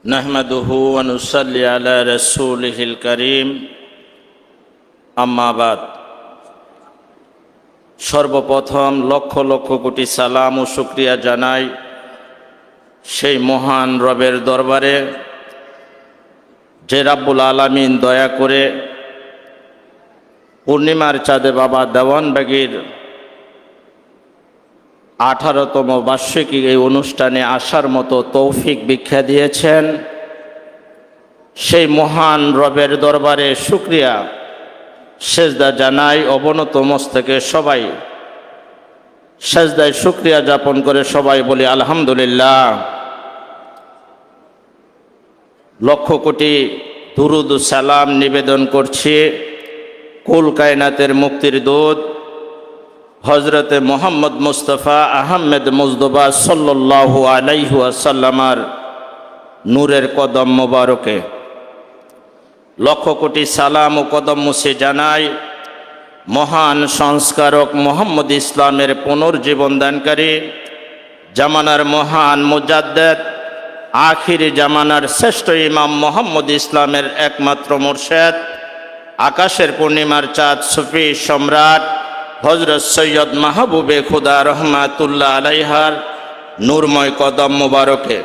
নাহমাদুহু ওয়া নুসাল্লি আলা রাসূলিহিল কারীম, আম্মা বাদ। সর্বপ্রথম লক্ষ লক্ষ কোটি সালাম ও শুকরিয়া জানাই সেই মহান রবের দরবারে, যে রাব্বুল আলামিন দয়া করে পূর্ণিমার চাঁদে বাবা দেওয়ানবাগীর 18তম বার্ষিকী এই অনুষ্ঠানে আসার মতো তৌফিক ভিক্ষা দিয়েছেন। সেই মহান রবের দরবারে শুকরিয়া সেজদা জানাই। অবনত মস্তকে সবাই সেজদায় শুকরিয়া যাপন করে সবাই বলি আলহামদুলিল্লাহ। লক্ষ কোটি দুরুদ ও সালাম নিবেদন করছি কুল কায়নাতের মুক্তির দূত হজরতে মোহাম্মদ মুস্তাফা আহমেদ মুজতবা সাল্লাল্লাহু আলাইহি ওয়াসাল্লামার নূরের কদম মোবারকে লক্ষ কোটি সালাম ও কদম মুছে জানাই মহান সংস্কারক মোহাম্মদ ইসলামের পুনর্জীবন দানকারী, জামানার মহান মুজাদ্দেদ, আখিরি জামানার শ্রেষ্ঠ ইমাম মোহাম্মদ ইসলামের একমাত্র মুর্শেদ, আকাশের পূর্ণিমার চাঁদ সুফি সম্রাট হজরত সৈয়দ মাহবুবে খুদা রহমাতুল্লাহ আলাইহার নূরময় কদম মুবারকে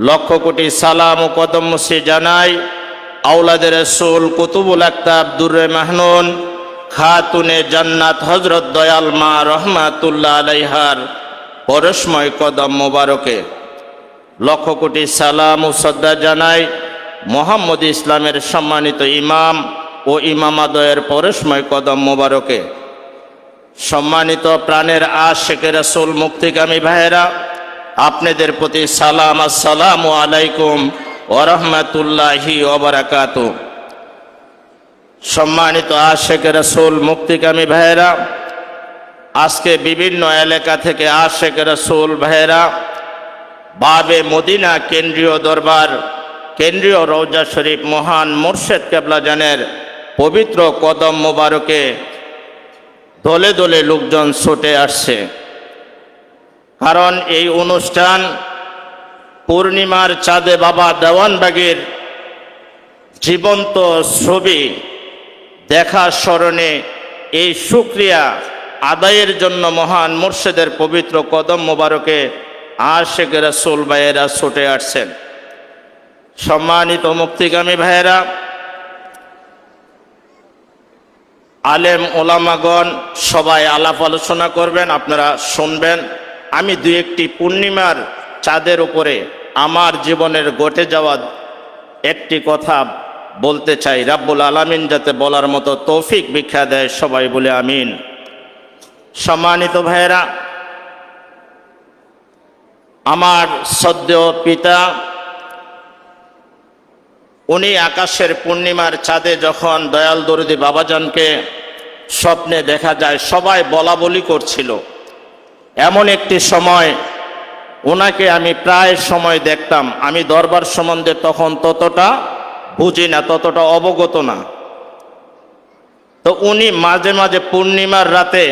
লক্ষ কোটি সালাম ও কদম মুছে জানাই আওলাদের রাসূল কুতুবুল আকতাব দুররে মাহনুন খাতুনে জান্নাত হজরত দয়াল মা রহমাতুল্লাহ আলাইহার পরশময় কদম মুবারকে লক্ষ কোটি সালাম ও শ্রদ্ধা জানাই মোহাম্মদ ইসলামের সম্মানিত ইমাম ও ইমামাদয়ের পরশময় কদম মুবারকে। সম্মানিত প্রাণের আশিকে রাসূল মুক্তিকামী ভাইয়েরা, আপনাদের প্রতি সালাম, আসসালামু আলাইকুম ওয়া রাহমাতুল্লাহি ওয়া বারাকাতুহু। সম্মানিত আশিকে রাসূল মুক্তিকামী ভাইয়েরা, আজকে বিভিন্ন এলাকা থেকে আশিকে রাসূল ভাইয়েরা বাবে মদিনা কেন্দ্রীয় দরবার, কেন্দ্রীয় রওজা শরীফ মহান মুর্শেদ কেবলাজানের পবিত্র কদম মোবারকে দলে দলে লোকজন ছুটে আসছে। কারণ এই অনুষ্ঠান পূর্ণিমার চাঁদে বাবা দেওয়ানবাগীর জীবন্ত ছবি দেখার স্মরণে এই শুকরিয়া আদায়ের জন্য মহান মুর্শেদের পবিত্র কদম মোবারকে আশিকে রাসূল ভাইয়েরা ছুটে আসছেন। সম্মানিত মুক্তিগামী ভাইয়েরা, আলেম ওলামাগণ সবাই আলাপ আলোচনা করবেন, আপনারা শুনবেন। আমি দুই একটি পূর্ণিমার চাঁদের উপরে আমার জীবনের ঘটে যাওয়া একটি কথা বলতে চাই। রাব্বুল আলামিন যাতে বলার মতো তৌফিক ভিক্ষা দেয়, সবাই বলে আমিন। সম্মানিত ভাইয়েরা, আমার শ্রদ্ধেয় পিতা, উনি আকাশের পূর্ণিমার চাঁদে যখন দয়াল দরদি বাবাজানকে স্বপ্নে দেখা যায়, সবাই বলা বলি করছিল। এমন একটি সময় ওনাকে আমি প্রায় সময় দেখতাম। আমি দরবার সম্বন্ধে তখন ততটা বুঝি না, ততটা অবগত না। তো উনি মাঝে মাঝে পূর্ণিমার রাতে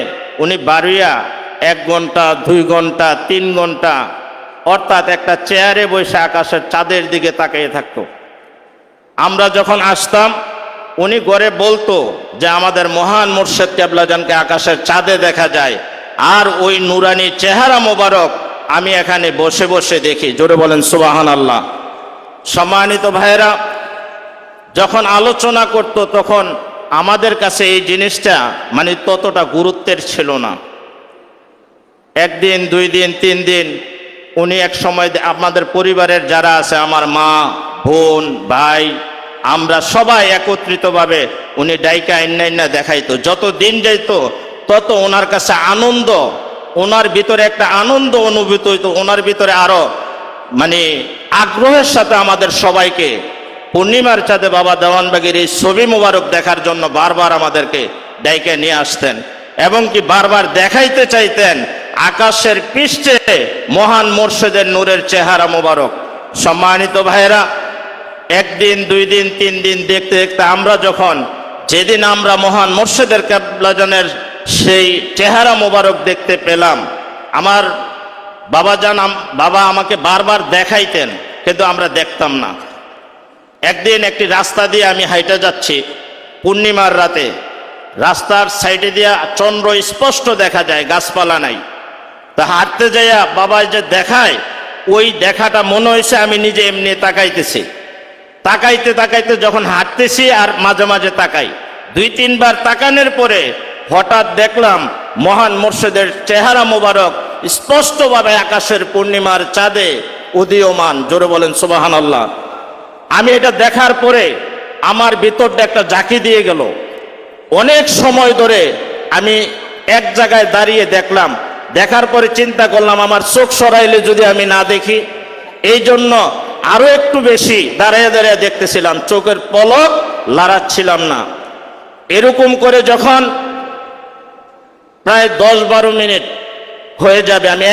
উনি বাড়িয়া 1 ঘন্টা 2 ঘন্টা 3 ঘন্টা অর্থাৎ একটা চেয়ারে বসে আকাশের চাঁদের দিকে তাকিয়ে থাকতো। আমরা যখন আসতাম উনি ঘরে বলতো যে আমাদের মহান মুর্শেদ কেবলাজানকে আকাশের চাঁদে দেখা যায়, আর ওই নুরানি চেহারা মোবারক আমি এখানে বসে বসে দেখি। জোরে বলেন সুবহানাল্লাহ। সম্মানিত ভাইয়েরা, যখন আলোচনা করত তখন আমাদের কাছে এই জিনিসটা মানে ততটা গুরুত্বের ছিল না। 1 দিন 2 দিন 3 দিন উনি এক সময় আমাদের পরিবারের যারা আছে, আমার মা, বোন, ভাই, আমরা সবাই একত্রিতভাবে উনি ডাইকা আইন্না দেখাইতো। যত দিন যাইত তত ওনার কাছে আনন্দ, ওনার ভিতরে একটা আনন্দ অনুভূত হইতো। ওনার ভিতরে আরো মানে আগ্রহের সাথে আমাদের সবাইকে পূর্ণিমার চাঁদে বাবা দেওয়ানবাগীর এই ছবি মোবারক দেখার জন্য বারবার আমাদেরকে ডাইকা নিয়ে আসতেন এবং কি বারবার দেখাইতে চাইতেন আকাশের পৃষ্ঠে মহান মুর্শেদের নূরের চেহারা মোবারক। সম্মানিত ভাইয়েরা, 1 দিন 2 দিন 3 দিন দেখতে দেখতে আমরা যখন যেদিন আমরা মহান মুর্শেদের কেবলাজানের সেই চেহারা মোবারক দেখতে পেলাম, আমার বাবা আমাকে বারবার দেখাইতেন কিন্তু আমরা দেখতাম না। একদিন একটি রাস্তা দিয়ে আমি হাইটে যাচ্ছি পূর্ণিমার রাতে, রাস্তার সাইডে দিয়ে চন্দ্র স্পষ্ট দেখা যায়, গাছপালা নাই। তা হাঁটতে যাইয়া বাবা যে দেখায়, ওই দেখাটা মনে হয়েছে আমি নিজে এমনি তাকাইতেছি। তাকাইতে তাকাইতে যখন হাঁটতেছি আর মাঝে মাঝে তাকাই, 2-3 বার তাকানোর পরে হঠাৎ দেখলাম মহান মুর্শিদের চেহারা মোবারক স্পষ্টভাবে আকাশের পূর্ণিমার চাঁদে উদীয়মান। জোরে বলেন সুবহানাল্লাহ। আমি এটা দেখার পরে আমার ভিতরটা একটা জাকি দিয়ে গেল। অনেক সময় ধরে আমি এক জায়গায় দাঁড়িয়ে দেখলাম, দেখার পরে চিন্তা করলাম আমার চোখ সরাইলে যদি আমি না দেখি, এই জন্য আরো একটু বেশি দাঁড়িয়ে দাঁড়িয়ে দেখতেছিলাম, চোখের পলক লড়াচ্ছিলাম না। এরকম করে যখন প্রায় 10-12 মিনিট হয়ে যাবে আমি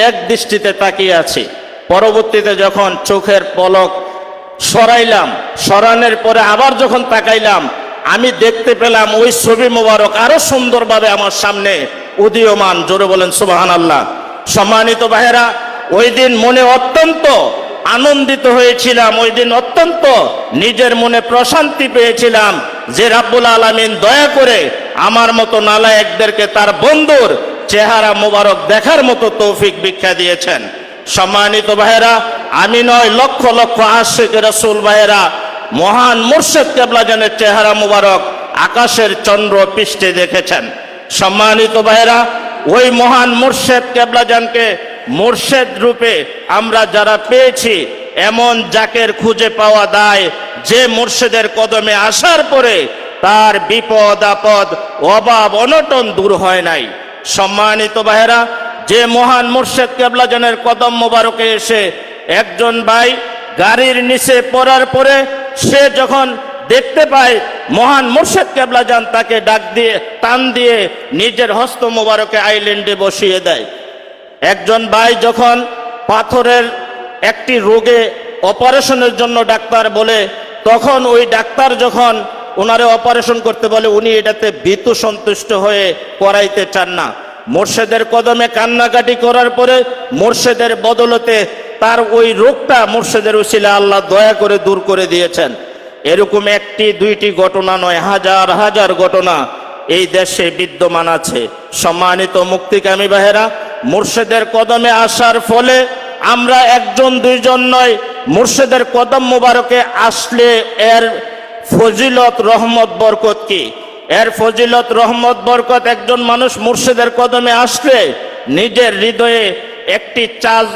এক দৃষ্টিতে তাকিয়ে আছি। পরবর্তীতে যখন চোখের পলক সরাইলাম, সরানোর পরে আবার যখন তাকাইলাম, আমি দেখতে পেলাম ওই ছবি মোবারক আরো সুন্দরভাবে আমার সামনে উদীয়মান। জোরে বলেন সুবহানাল্লাহ। সম্মানিত ভাইয়েরা, ওই দিন মনে অত্যন্ত আনন্দিত হয়েছিলাম, ওই দিন অত্যন্ত নিজের মনে প্রশান্তি পেয়েছিলাম যে রাব্বুল আলামিন দয়া করে আমার মতো নালায়েকদেরকে তার বন্ধুর চেহারা মোবারক দেখার মতো তৌফিক ভিক্ষা দিয়েছেন। সম্মানিত ভাইয়েরা, আমি নয়, লক্ষ লক্ষ আশিক রাসূল ভাইয়েরা মহান মুর্শিদ কেবলাজানের চেহারা মোবারক আকাশের চন্দ্র পৃষ্ঠে দেখেছেন। সম্মানিত ভাইয়েরা, ওই মহান মুর্শিদ কেবলাজানকে মুর্শিদ রূপে আমরা যারা পেয়েছি, এমন জাকের খুঁজে পাওয়া দায় যে মুর্শিদের কদমে আসার পরে তার বিপদ আপদ অভাব অনটন দূর হয় নাই। সম্মানিত ভাইয়েরা, যে মহান মুর্শিদ কেবলাজানের কদম মোবারকে এসে একজন ভাই গাড়ির নিচে পড়ার পরে সে যখন দেখতে পায় মহান মুর্শিদ কেবলাজান তাকে ডাক দিয়ে টান দিয়ে নিজের হস্ত মোবারকে আইল্যান্ডে বসিয়ে দেয়। একজন ভাই যখন পাথরের একটি রোগে অপারেশনের জন্য ডাক্তার বলে, তখন ওই ডাক্তার যখন ওনারে অপারেশন করতে বলে, উনি এটাতে ভীতু সন্তুষ্ট হয়ে করাইতে চান না। মুর্শিদের কদমে কান্নাকাটি করার পরে মুর্শিদের বদলতে তার ওই রোগটা মুর্শিদের উসিলা আল্লাহ দয়া করে দূর করে দিয়েছেন। এরকম 1-2টি ঘটনা নয়, হাজার হাজার ঘটনা এই দেশে বিদ্যমান আছে। সম্মানিত মুক্তিকামী ভাইয়েরা, মুর্শিদের কদমে আসার ফলে আমরা 1-2জন নয়, মুর্শিদের কদম মোবারকে আসলে এর ফজিলত রহমত বরকত কি? এর ফজিলত রহমত বরকত, একজন মানুষ মুর্শিদের কদমে আসলে নিজের হৃদয়ে একটি চাঁদ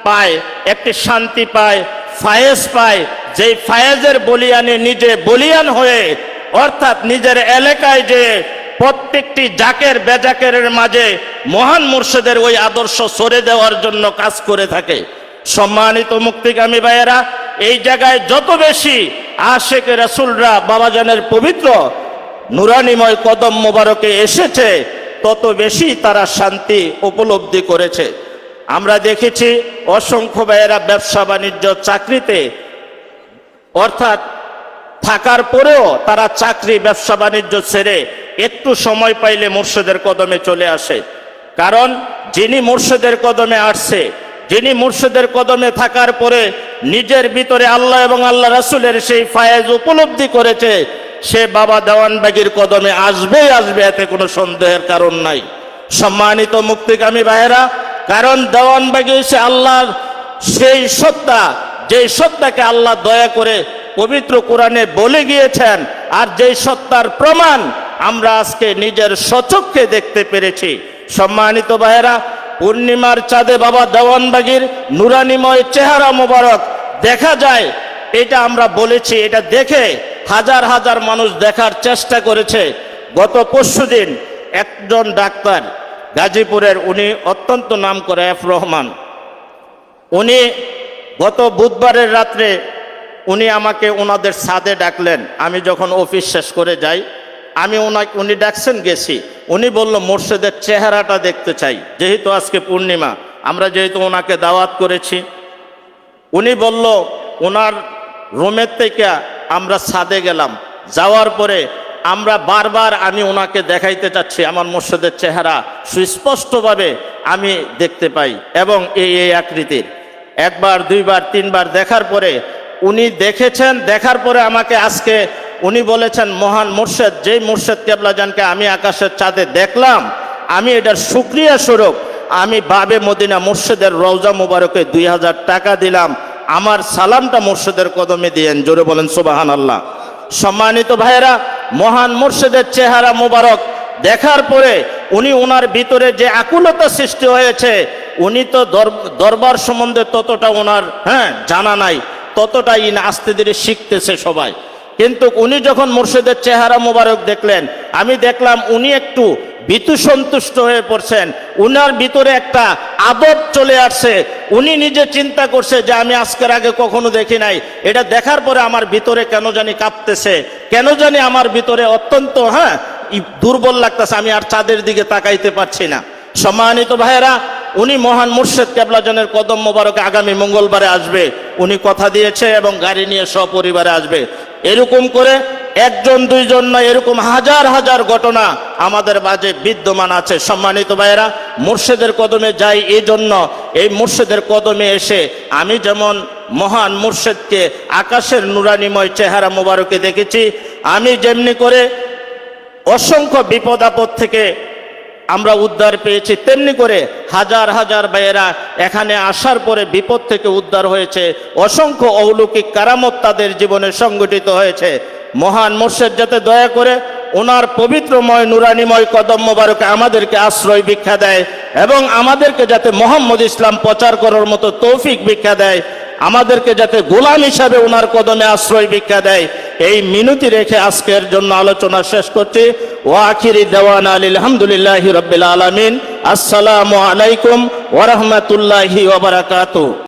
পায়, একটি শান্তি পায়, ফায়েজ পায়। যেই ফায়েজের বলিয়ানে নিজে বলিয়ান হয়ে, অর্থাৎ নিজের এলাকায় যে প্রত্যেকটি জাকের বেজাকের মাঝে মহান মুর্শিদের ওই আদর্শ ছড়ে দেওয়ার জন্য কাজ করে থাকে। সম্মানিত মুক্তিকামী ভাইয়েরা, এই জায়গায় যত বেশি আশিক রাসূলরা বাবাজানের পবিত্র নুরানিময় কদম মোবারকে এসেছে, তত বেশি তারা শান্তি উপলব্ধি করেছে। আমরা দেখেছি অসংখ্য ভাইয়েরা ব্যবসা বাণিজ্য চাকরিতে, অর্থাৎ থাকার পরেও তারা চাকরি ব্যবসা বাণিজ্য ছেড়ে একটু সময় পাইলে মুর্শিদের কদমে চলে আসে। কারণ যিনি মুর্শিদের কদমে আসছে, যিনি মুর্শিদের কদমে থাকার পরে নিজের ভিতরে আল্লাহ এবং আল্লাহ রাসূলের সেই ফায়েজ উপলব্ধি করেছে, সে বাবা দেওয়ানবাগীর কদমে আসবেই আসবে, এতে কোনো সন্দেহের কারণ নাই। সম্মানিত মুক্তিকামী ভাইয়েরা, কারণ দেওয়ানবাগী হচ্ছে আল্লাহর সেই সত্তা, যেই সত্তাকে আল্লাহ দয়া করে পবিত্র কোরআনে বলে গিয়েছেন, আর যেই সত্তার প্রমাণ আমরা আজকে নিজের স্বচক্ষে দেখতে পেরেছি। সম্মানিত ভাইয়েরা, পূর্ণিমার চাঁদে বাবা দেওয়ানবাগীর নুরানিময় চেহারা মোবারক দেখা যায়, এটা আমরা বলেছি। এটা দেখে হাজার হাজার মানুষ দেখার চেষ্টা করেছে। গত পরশুদিন একজন ডাক্তার গাজীপুরের, উনি অত্যন্ত নাম করে এফ রহমান, উনি গত বুধবারের রাত্রে উনি আমাকে ওনাদের ছাদে ডাকলেন। আমি যখন অফিস শেষ করে যাই, উনি ডাকছেন, গেছি। উনি বলল মুর্শিদের চেহারাটা দেখতে চাই, যেহেতু আজকে পূর্ণিমা, আমরা যেহেতু ওনাকে দাওয়াত করেছি। উনি বলল ওনার রুমের থেকে আমরা ছাদে গেলাম, যাওয়ার পরে আমরা বারবার আমি ওনাকে দেখাইতে চাচ্ছি আমার মুর্শিদের চেহারা সুস্পষ্টভাবে আমি দেখতে পাই এবং এই আকৃতির। একবার, দুইবার, তিনবার দেখার পরে উনি দেখেছেন, দেখার পরে আমাকে আজকে উনি বলেছেন, মহান মুর্শেদ, যেই মুর্শেদ কেবলাজানকে আমি আকাশের চাঁদে দেখলাম, আমি এটার শুকরিয়া স্বরূপ আমি বাবে মদিনা মুর্শেদের রওজা মুবারকে 2000 টাকা দিলাম, আমার সালামটা মুর্শেদের কদমে দিয়েন। জোরে বলেন সুবহানাল্লাহ। সম্মানিত ভাইয়েরা, মহান মুর্শেদের চেহারা মুবারক দেখার পরে উনি ওনার ভিতরে যে আকুলতা সৃষ্টি হয়েছে, উনি তো দরবার সম্বন্ধে ততটা ওনার জানা নাই, ততটাই আস্তে ধীরে শিখতেছে সবাই। কিন্তু উনি যখন মুর্শিদের চেহারা মোবারক দেখলেন, আমি দেখলাম উনি একটু ভীতু সন্তুষ্ট হয়ে পড়ছেন, উনার ভিতরে একটা আদব চলে আসছে। উনি নিজে চিন্তা করছে যে আমি আজকের আগে কখনো দেখি নাই, এটা দেখার পরে আমার ভিতরে কেন জানি কাঁপতেছে, কেন জানি আমার ভিতরে অত্যন্ত দুর্বল লাগতেছে, আমি আর চাঁদের দিকে তাকাইতে পারছি না। সম্মানিত ভাইয়েরা, উনি মহান মুর্শেদ কেবলাজানের কদম মোবারকে আগামী মঙ্গলবারে আসবে, উনি কথা দিয়েছে, এবং গাড়ি নিয়ে সপরিবারে আসবে। এরকম করে একজন দুইজন নয়, এরকম হাজার হাজার ঘটনা আমাদের মাঝে বিদ্যমান আছে। সম্মানিত ভাইয়েরা, মুর্শেদের কদমে যাই এই জন্য, এই মুর্শেদের কদমে এসে আমি যেমন মহান মুর্শেদকে আকাশের নুরানিময় চেহারা মোবারকে দেখেছি, আমি যেমনি করে অসংখ্য বিপদ আপদ থেকে আমরা উদ্ধার পেয়েছি, তেমনি করে হাজার হাজার ভাইয়েরা এখানে আসার পরে বিপদ থেকে উদ্ধার হয়েছে, অসংখ্য অলৌকিক কারামত তাদের জীবনে সংগঠিত হয়েছে। মহান মুর্শেদ যাতে দয়া করে ওনার পবিত্রময় নুরানিময় কদম মোবারকে আমাদেরকে আশ্রয় ভিক্ষা দেয়, এবং আমাদেরকে যাতে মোহাম্মদ ইসলাম প্রচার করার মতো তৌফিক ভিক্ষা দেয়, আমাদেরকে যাতে গোলাম হিসাবে ওনার কদমে আশ্রয় ভিক্ষা দেয়, এই মিনতি রেখে আজকের জন্য আলোচনা শেষ করছি। ওয়া আখিরি দাওয়ানা আলহামদুলিল্লাহি রাব্বিল আলামিন। আসসালামু আলাইকুম ওয়া রাহমাতুল্লাহি ওয়া বারাকাতুহু।